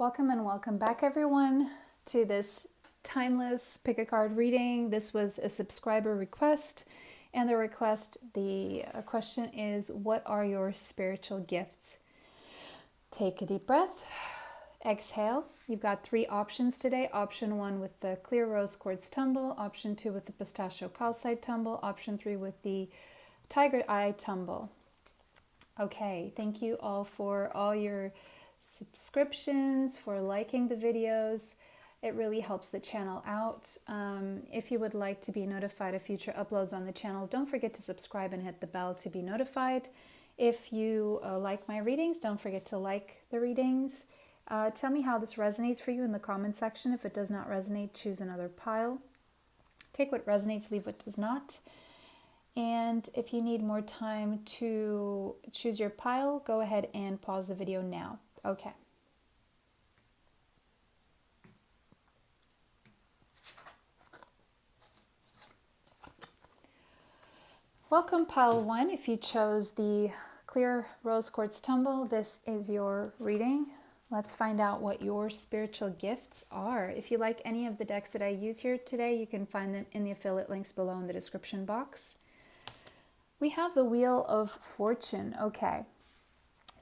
Welcome and welcome back, everyone, to this timeless pick a card reading. This was a subscriber request, and the question is, what are your spiritual gifts? Take a deep breath, exhale. You've got three options today. Option 1 with the clear rose quartz tumble, option 2 with the pistachio calcite tumble, option 3 with the tiger eye tumble. Okay, thank you all for all your subscriptions, for liking the videos. It really helps the channel out. If you would like to be notified of future uploads on the channel, don't forget to subscribe and hit the bell to be notified. If you like my readings, don't forget to like the readings. Tell me how this resonates for you in the comment section. If it does not resonate, choose another pile. Take what resonates, leave what does not. And if you need more time to choose your pile, go ahead and pause the video now. Okay. Welcome, pile 1. If you chose the clear rose quartz tumble, this is your reading. Let's find out what your spiritual gifts are. If you like any of the decks that I use here today, you can find them in the affiliate links below in the description box. We have the Wheel of Fortune. Okay.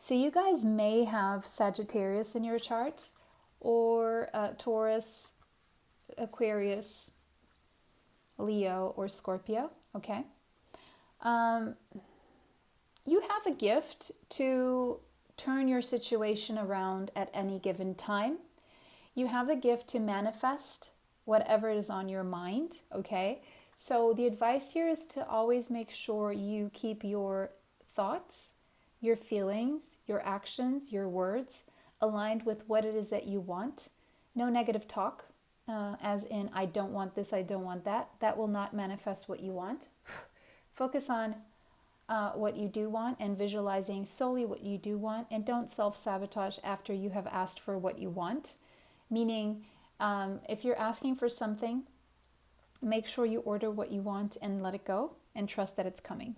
So you guys may have Sagittarius in your chart, or Taurus, Aquarius, Leo, or Scorpio. Okay. You have a gift to turn your situation around at any given time. You have the gift to manifest whatever is on your mind. Okay. So the advice here is to always make sure you keep your thoughts, your feelings, your actions, your words aligned with what it is that you want. No negative talk, as in, I don't want this, I don't want that. That will not manifest what you want. Focus on what you do want and visualizing solely what you do want, and don't self-sabotage after you have asked for what you want. Meaning, if you're asking for something, make sure you order what you want and let it go and trust that it's coming.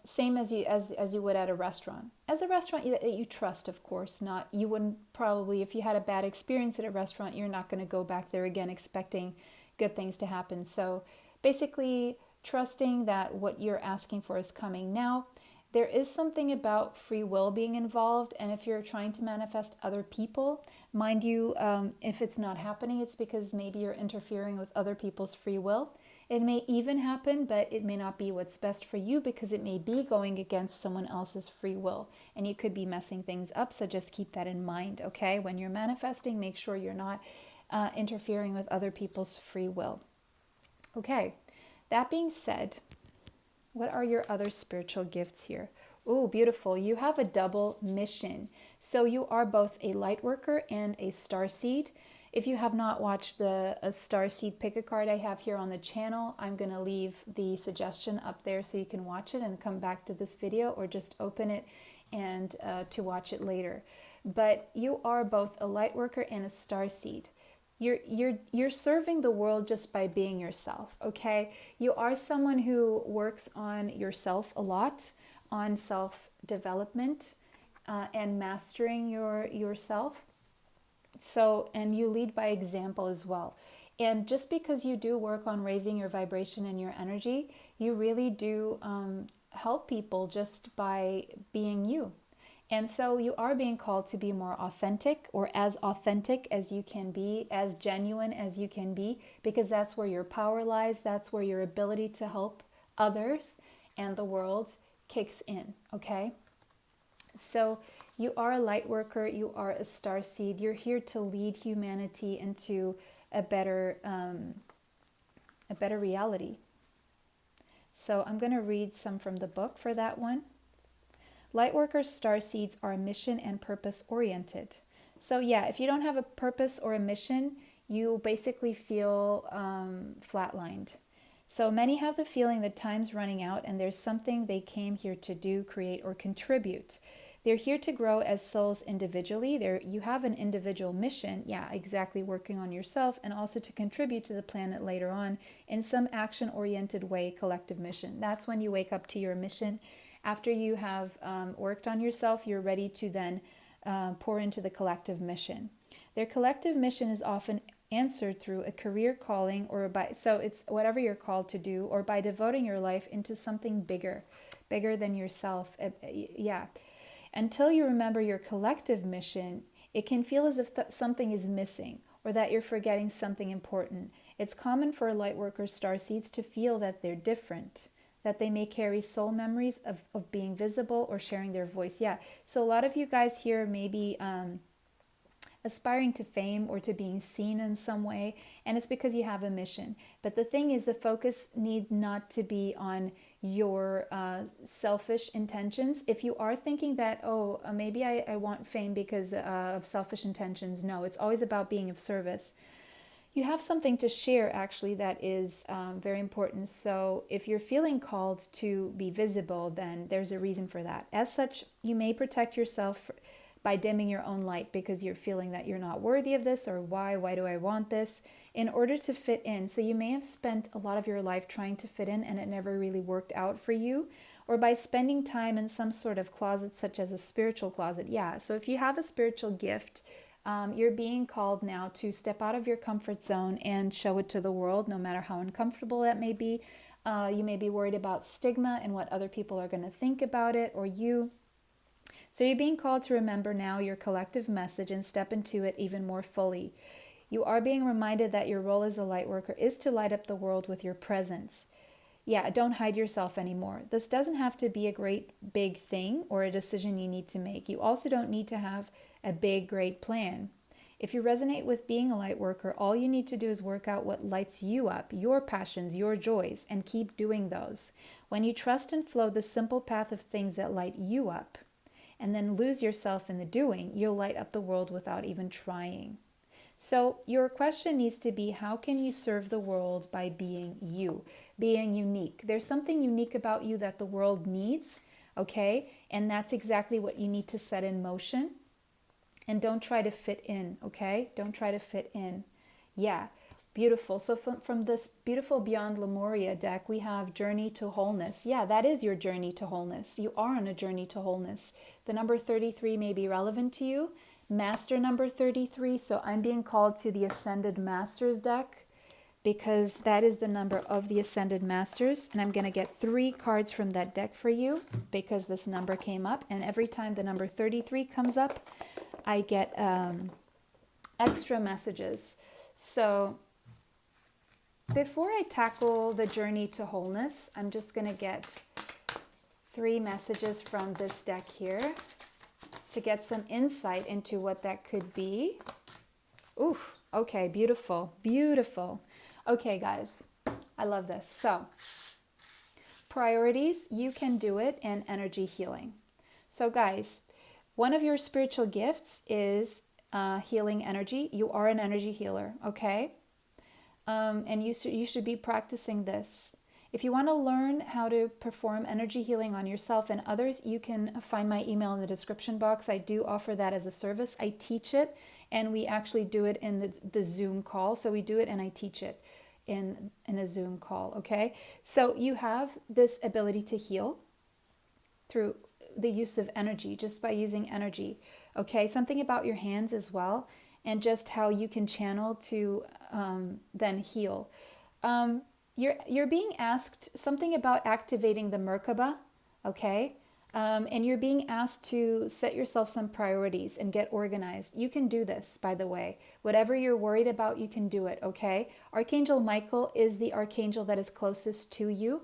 Same as you would at a restaurant. As a restaurant that you trust, of course, not, you wouldn't probably, if you had a bad experience at a restaurant, you're not going to go back there again expecting good things to happen. So basically trusting that what you're asking for is coming. Now, there is something about free will being involved, and if you're trying to manifest other people, mind you, if it's not happening, it's because maybe you're interfering with other people's free will. It may even happen, but it may not be what's best for you because it may be going against someone else's free will, and you could be messing things up. So just keep that in mind, okay? When you're manifesting, make sure you're not interfering with other people's free will. Okay, that being said, what are your other spiritual gifts here? Oh, beautiful. You have a double mission. So you are both a light worker and a starseed. If you have not watched the starseed pick a card I have here on the channel, I'm going to leave the suggestion up there so you can watch it and come back to this video, or just open it and to watch it later. But you are both a light worker and a starseed. You're serving the world just by being yourself, okay? You are someone who works on yourself a lot, on self-development and mastering yourself. So, and you lead by example as well. And just because you do work on raising your vibration and your energy, you really do help people just by being you. And so you are being called to be more authentic, or as authentic as you can be, as genuine as you can be, because that's where your power lies. That's where your ability to help others and the world kicks in, okay? So you are a light worker, you are a starseed. You're here to lead humanity into a better reality. So I'm going to read some from the book for that one. Lightworkers, starseeds are mission and purpose oriented. So yeah, if you don't have a purpose or a mission, you basically feel flatlined. So many have the feeling that time's running out and there's something they came here to do, create, or contribute. They're here to grow as souls individually. You have an individual mission, yeah, exactly, working on yourself, and also to contribute to the planet later on in some action-oriented way, collective mission. That's when you wake up to your mission. After you have worked on yourself, you're ready to then pour into the collective mission. Their collective mission is often answered through a career calling, or so it's whatever you're called to do, or by devoting your life into something bigger than yourself. Yeah. Until you remember your collective mission, it can feel as if something is missing, or that you're forgetting something important. It's common for lightworkers, starseeds, to feel that they're different, that they may carry soul memories of being visible or sharing their voice. Yeah, so a lot of you guys here may be aspiring to fame or to being seen in some way, and it's because you have a mission. But the thing is, the focus need not to be on your selfish intentions. If you are thinking that, oh, maybe I want fame because of selfish intentions, no, it's always about being of service. You have something to share, actually, that is very important. So if you're feeling called to be visible, then there's a reason for that. As such, you may protect yourself by dimming your own light because you're feeling that you're not worthy of this, or why do I want this, in order to fit in. So you may have spent a lot of your life trying to fit in and it never really worked out for you, or by spending time in some sort of closet, such as a spiritual closet. Yeah, so if you have a spiritual gift, you're being called now to step out of your comfort zone and show it to the world, no matter how uncomfortable that may be. You may be worried about stigma and what other people are going to think about it, or you. So you're being called to remember now your collective message and step into it even more fully. You are being reminded that your role as a light worker is to light up the world with your presence. Yeah, don't hide yourself anymore. This doesn't have to be a great big thing or a decision you need to make. You also don't need to have a big, great plan. If you resonate with being a light worker, all you need to do is work out what lights you up, your passions, your joys, and keep doing those. When you trust and flow the simple path of things that light you up, and then lose yourself in the doing, you'll light up the world without even trying. So your question needs to be, how can you serve the world by being you, being unique? There's something unique about you that the world needs, okay? And that's exactly what you need to set in motion. And don't try to fit in, okay? Don't try to fit in. Yeah, beautiful. So from this beautiful Beyond Lemuria deck, we have Journey to Wholeness. Yeah, that is your journey to wholeness. You are on a journey to wholeness. The number 33 may be relevant to you. Master number 33. So I'm being called to the Ascended Masters deck because that is the number of the Ascended Masters. And I'm going to get 3 cards from that deck for you because this number came up. And every time the number 33 comes up, I get extra messages. So before I tackle the journey to wholeness, I'm just going to get 3 messages from this deck here to get some insight into what that could be. Ooh, okay, beautiful, beautiful. Okay, guys, I love this. So, priorities, you can do it, and energy healing. So, guys, one of your spiritual gifts is healing energy. You are an energy healer, okay? And you should be practicing this. If you want to learn how to perform energy healing on yourself and others, you can find my email in the description box. I do offer that as a service. I teach it, and we actually do it in the Zoom call. So we do it and I teach it in a Zoom call, okay? So you have this ability to heal through the use of energy, just by using energy, okay? Something about your hands as well, and just how you can channel to then heal. You're being asked something about activating the Merkaba, okay? And you're being asked to set yourself some priorities and get organized. You can do this, by the way. Whatever you're worried about, you can do it, okay? Archangel Michael is the archangel that is closest to you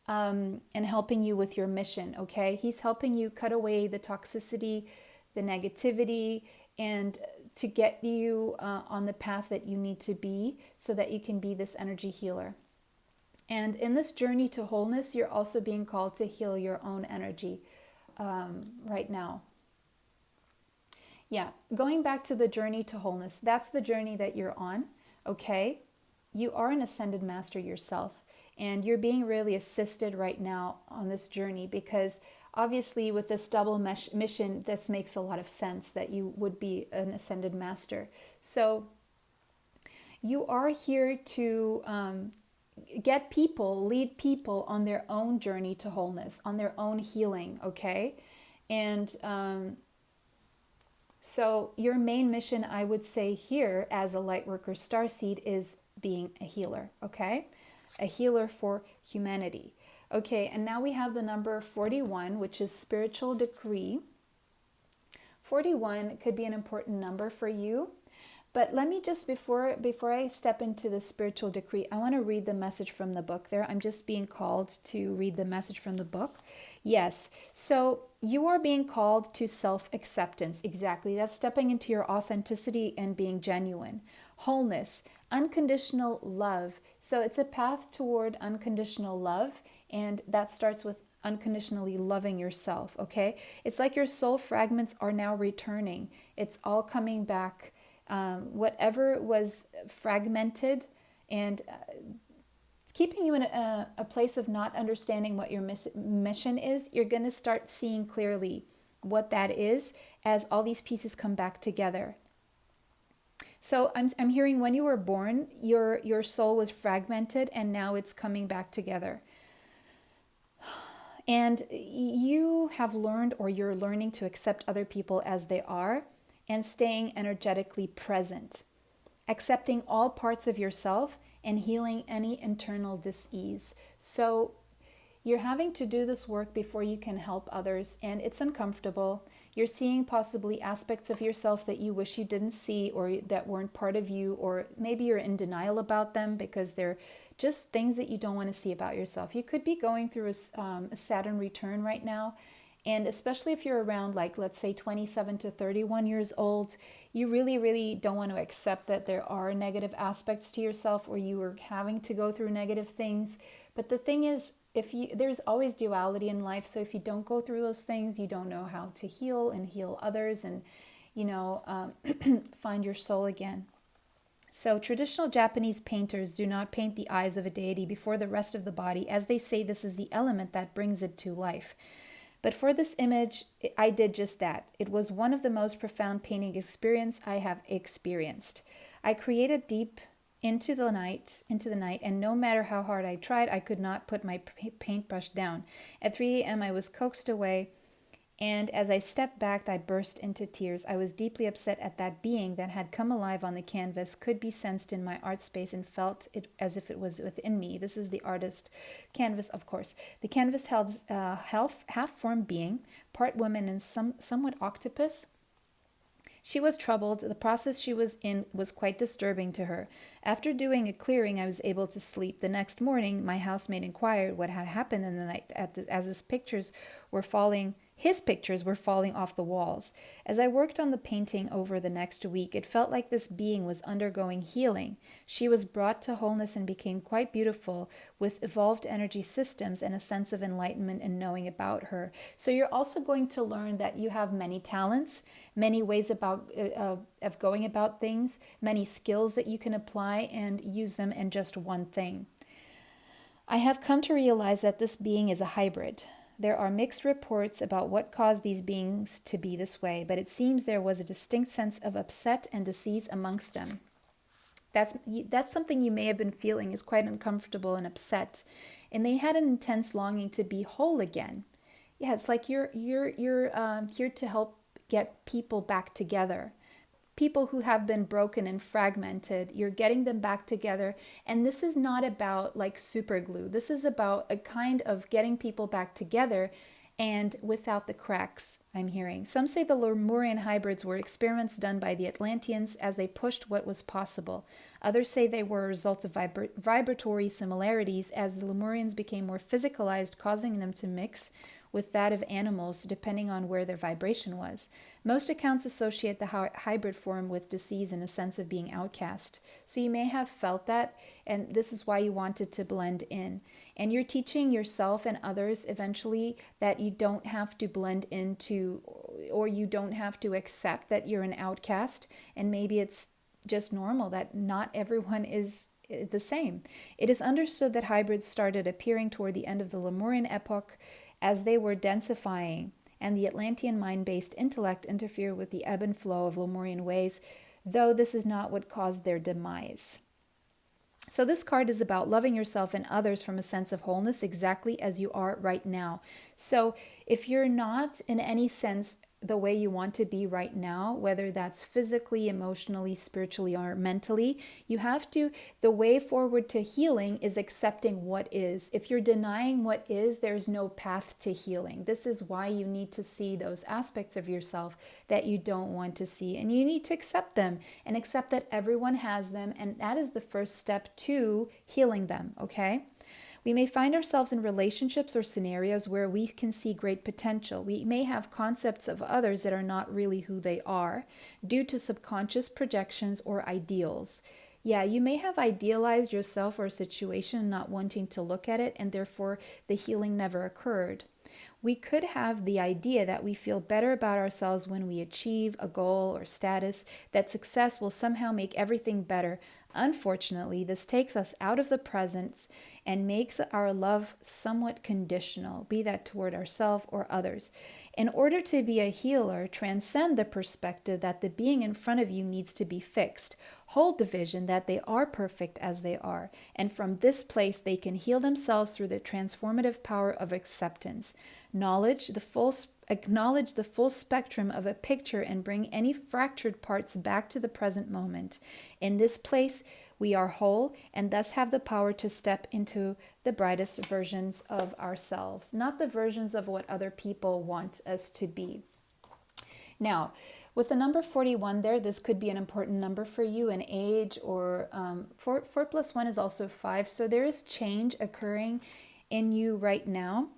and helping you with your mission, okay? He's helping you cut away the toxicity, the negativity, and to get you on the path that you need to be so that you can be this energy healer. And in this journey to wholeness, you're also being called to heal your own energy right now. Yeah, going back to the journey to wholeness, that's the journey that you're on, okay? You are an ascended master yourself, and you're being really assisted right now on this journey because obviously with this double mission, this makes a lot of sense that you would be an ascended master. So you are here to lead people on their own journey to wholeness, on their own healing, okay? And So your main mission, I would say here as a Lightworker starseed, is being a healer, okay? A healer for humanity. Okay, and now we have the number 41, which is spiritual decree. 41 could be an important number for you. But let me just, before I step into the spiritual decree, I want to read the message from the book there. I'm just being called to read the message from the book. Yes, so you are being called to self-acceptance. Exactly. That's stepping into your authenticity and being genuine. Wholeness, unconditional love. So it's a path toward unconditional love, and that starts with unconditionally loving yourself, okay? It's like your soul fragments are now returning. It's all coming back. Whatever was fragmented and keeping you in a place of not understanding what your mission is, you're going to start seeing clearly what that is as all these pieces come back together. So I'm hearing when you were born, your soul was fragmented and now it's coming back together. And you have learned, or you're learning, to accept other people as they are and staying energetically present, accepting all parts of yourself and healing any internal dis-ease. So you're having to do this work before you can help others, and it's uncomfortable. You're seeing possibly aspects of yourself that you wish you didn't see, or that weren't part of you, or maybe you're in denial about them because they're just things that you don't want to see about yourself. You could be going through a Saturn return right now, and especially if you're around, like, let's say 27 to 31 years old, you really, really don't want to accept that there are negative aspects to yourself, or you are having to go through negative things. But the thing is, there's always duality in life. So if you don't go through those things, you don't know how to heal and heal others, and find your soul again. So traditional Japanese painters do not paint the eyes of a deity before the rest of the body, as they say this is the element that brings it to life. But for this image, I did just that. It was one of the most profound painting experience I have experienced. I created deep into the night, and no matter how hard I tried, I could not put my paintbrush down. At 3 a.m., I was coaxed away, and as I stepped back, I burst into tears. I was deeply upset at that being that had come alive on the canvas, could be sensed in my art space, and felt it as if it was within me. This is the artist canvas, of course. The canvas held a half-formed being, part woman and somewhat octopus. She was troubled. The process she was in was quite disturbing to her. After doing a clearing, I was able to sleep. The next morning, my housemaid inquired what had happened in the night as his pictures were falling off the walls. As I worked on the painting over the next week, it felt like this being was undergoing healing. She was brought to wholeness and became quite beautiful, with evolved energy systems and a sense of enlightenment and knowing about her. So you're also going to learn that you have many talents, many ways of going about things, many skills that you can apply and use them in just one thing. I have come to realize that this being is a hybrid. There are mixed reports about what caused these beings to be this way, but it seems there was a distinct sense of upset and disease amongst them. That's something you may have been feeling, is quite uncomfortable and upset, and they had an intense longing to be whole again. Yeah, it's like you're here to help get people back together. People who have been broken and fragmented, you're getting them back together. And this is not about like super glue. This is about a kind of getting people back together and without the cracks, I'm hearing. Some say the Lemurian hybrids were experiments done by the Atlanteans as they pushed what was possible. Others say they were a result of vibratory similarities as the Lemurians became more physicalized, causing them to mix with that of animals depending on where their vibration was. Most accounts associate the hybrid form with disease and a sense of being outcast. So you may have felt that, and this is why you wanted to blend in. And you're teaching yourself and others eventually that you don't have to blend into, or you don't have to accept that you're an outcast, and maybe it's just normal that not everyone is the same. It is understood that hybrids started appearing toward the end of the Lemurian epoch as they were densifying, and the Atlantean mind-based intellect interfered with the ebb and flow of Lemurian ways, though this is not what caused their demise. So this card is about loving yourself and others from a sense of wholeness exactly as you are right now. So if you're not in any sense the way you want to be right now, whether that's physically, emotionally, spiritually, or mentally. You have to, the way forward to healing is accepting what is. If you're denying what is, there's no path to healing. This is why you need to see those aspects of yourself that you don't want to see, and you need to accept them and accept that everyone has them, and that is the first step to healing them, okay? We may find ourselves in relationships or scenarios where we can see great potential. We may have concepts of others that are not really who they are due to subconscious projections or ideals. Yeah, you may have idealized yourself or a situation, not wanting to look at it, and therefore the healing never occurred. We could have the idea that we feel better about ourselves when we achieve a goal or status, that success will somehow make everything better. Unfortunately, this takes us out of the present and makes our love somewhat conditional, be that toward ourselves or others. In order to be a healer, transcend the perspective that the being in front of you needs to be fixed. Hold the vision that they are perfect as they are, and from this place they can heal themselves through the transformative power of acceptance. Acknowledge the full spectrum of a picture and bring any fractured parts back to the present moment. In this place, we are whole and thus have the power to step into the brightest versions of ourselves, not the versions of what other people want us to be. Now, with the number 41 there, this could be an important number for you in age, or 4 plus 1 is also 5. So there is change occurring in you right now.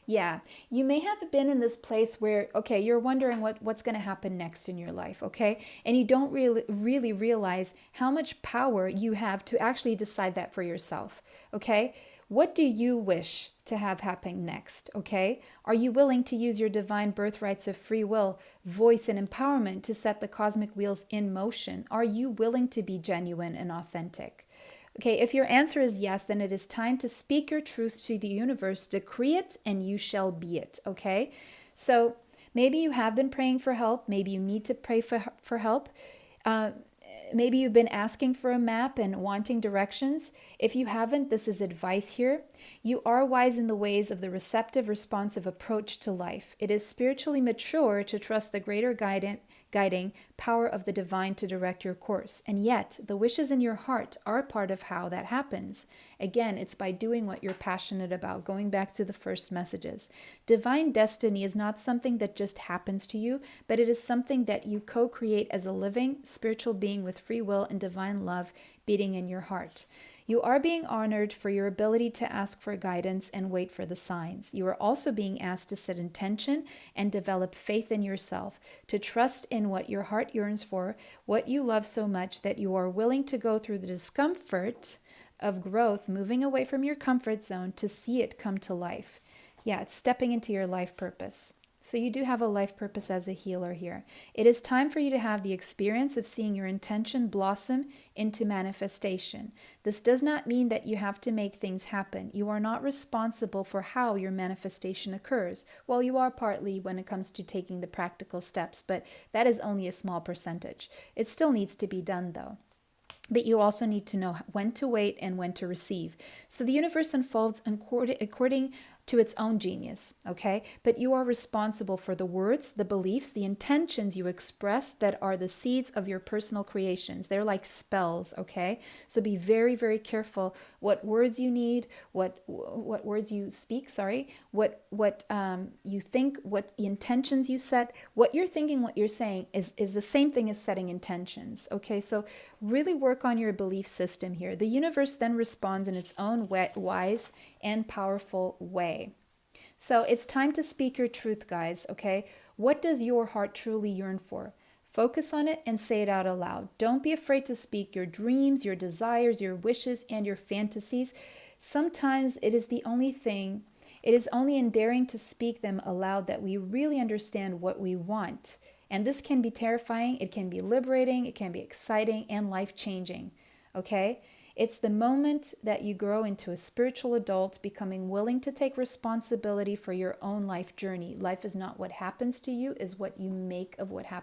Yeah, you may have been in this place where, okay, you're wondering what's going to happen next in your life, okay? And you don't really realize how much power you have to actually decide that for yourself, okay? What do you wish to have happen next, okay? Are you willing to use your divine birthrights of free will, voice, and empowerment to set the cosmic wheels in motion? Are you willing to be genuine and authentic? Okay, if your answer is yes, then it is time to speak your truth to the universe, decree it, and you shall be it, okay? So maybe you have been praying for help. Maybe you need to pray for help. Maybe you've been asking for a map and wanting directions. If you haven't, this is advice here. You are wise in the ways of the receptive, responsive approach to life. It is spiritually mature to trust the greater guiding power of the divine to direct your course. And yet, the wishes in your heart are part of how that happens. Again, it's by doing what you're passionate about, going back to the first messages. Divine destiny is not something that just happens to you, but it is something that you co-create as a living spiritual being with free will and divine love beating in your heart. You are being honored for your ability to ask for guidance and wait for the signs. You are also being asked to set intention and develop faith in yourself, to trust in what your heart yearns for, what you love so much that you are willing to go through the discomfort of growth, moving away from your comfort zone to see it come to life. Yeah, it's stepping into your life purpose. So you do have a life purpose as a healer here. It is time for you to have the experience of seeing your intention blossom into manifestation. This does not mean that you have to make things happen. You are not responsible for how your manifestation occurs. Well, you are partly when it comes to taking the practical steps, but that is only a small percentage. It still needs to be done though. But you also need to know when to wait and when to receive. So the universe unfolds according to its own genius, okay? But you are responsible for the words, the beliefs, the intentions you express that are the seeds of your personal creations. They're like spells, okay? So be very, very careful what words you need, what words you speak, what you think, what the intentions you set. What you're thinking, what you're saying is the same thing as setting intentions, okay? So really work on your belief system here. The universe then responds in its own wise and powerful way. So it's time to speak your truth, guys, okay? What does your heart truly yearn for? Focus on it and say it out aloud. Don't be afraid to speak your dreams, your desires, your wishes, and your fantasies. Sometimes it is only in daring to speak them aloud that we really understand what we want. And this can be terrifying, it can be liberating, it can be exciting, and life-changing, okay? It's the moment that you grow into a spiritual adult, becoming willing to take responsibility for your own life journey. Life is not what happens to you, is what you make of what happens.